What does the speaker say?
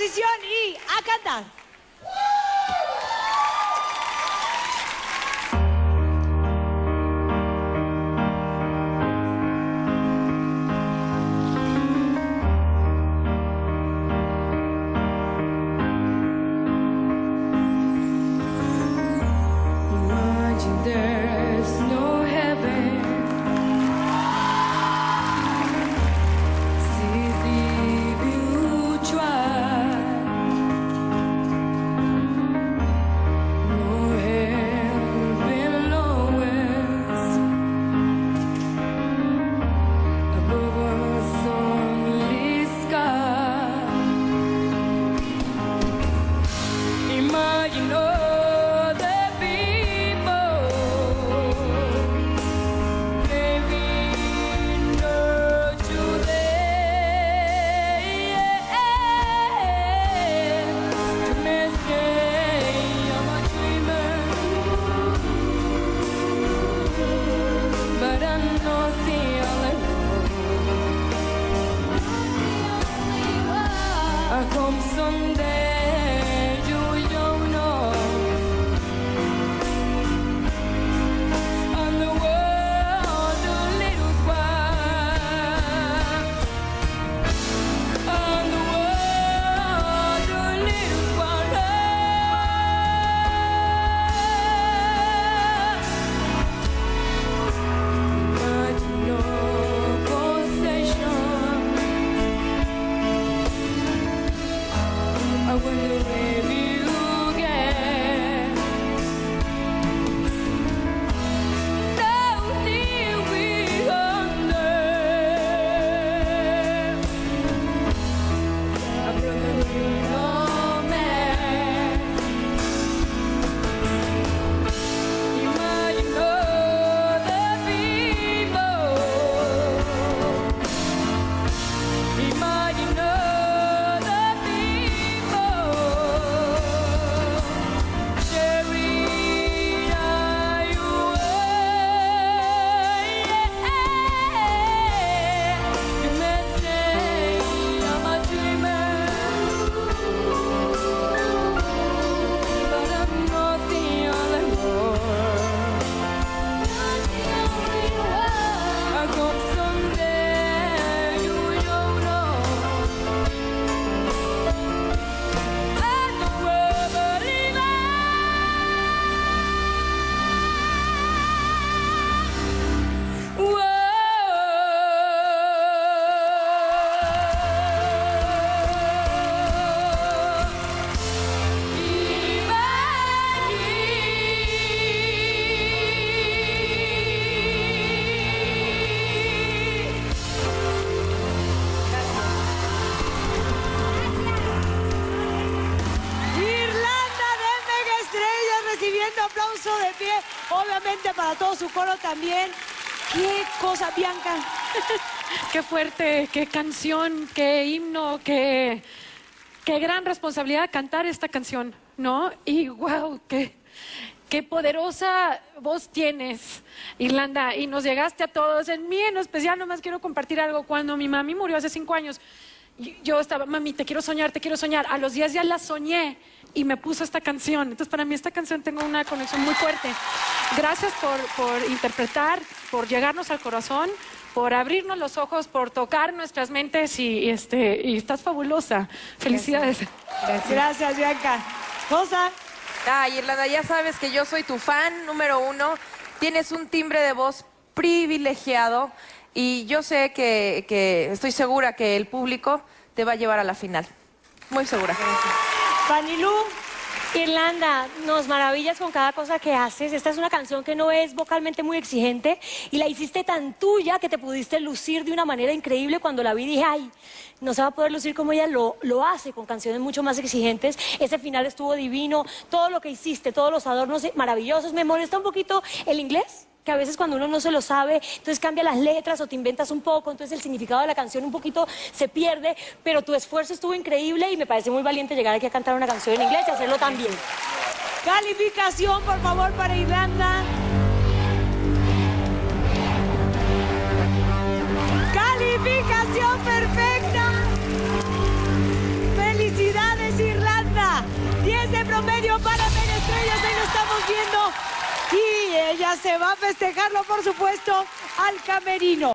posición y a cantar. Aplauso de pie, obviamente para todo su coro también. Qué cosa, Bianca. Qué fuerte, qué canción, qué himno, qué gran responsabilidad cantar esta canción, ¿no? Y wow, qué poderosa voz tienes, Irlanda, y nos llegaste a todos. En mí en especial nomás quiero compartir algo. Cuando mi mami murió hace 5 años, yo estaba, mami, te quiero soñar, te quiero soñar. A los 10 ya la soñé y me puso esta canción. Entonces para mí esta canción tengo una conexión muy fuerte. Gracias por interpretar, por llegarnos al corazón, por abrirnos los ojos, por tocar nuestras mentes y estás fabulosa. Felicidades. Gracias, Bianca. Rosa. Ay, Irlanda, ya sabes que yo soy tu fan número 1. Tienes un timbre de voz privilegiado y yo sé que estoy segura que el público te va a llevar a la final. Muy segura. Fanilú. Irlanda, nos maravillas con cada cosa que haces. Esta es una canción que no es vocalmente muy exigente y la hiciste tan tuya que te pudiste lucir de una manera increíble. Cuando la vi dije, ay, no se va a poder lucir como ella lo hace con canciones mucho más exigentes. Ese final estuvo divino, todo lo que hiciste, todos los adornos maravillosos. Me molesta un poquito el inglés, que a veces cuando uno no se lo sabe, entonces cambia las letras o te inventas un poco, entonces el significado de la canción un poquito se pierde, pero tu esfuerzo estuvo increíble y me parece muy valiente llegar aquí a cantar una canción en inglés y hacerlo tan bien. Calificación, por favor, para Irlanda. Calificación perfecta. Felicidades. medio para Menestrellas, ahí lo estamos viendo. Y ella se va a festejarlo, por supuesto, al camerino.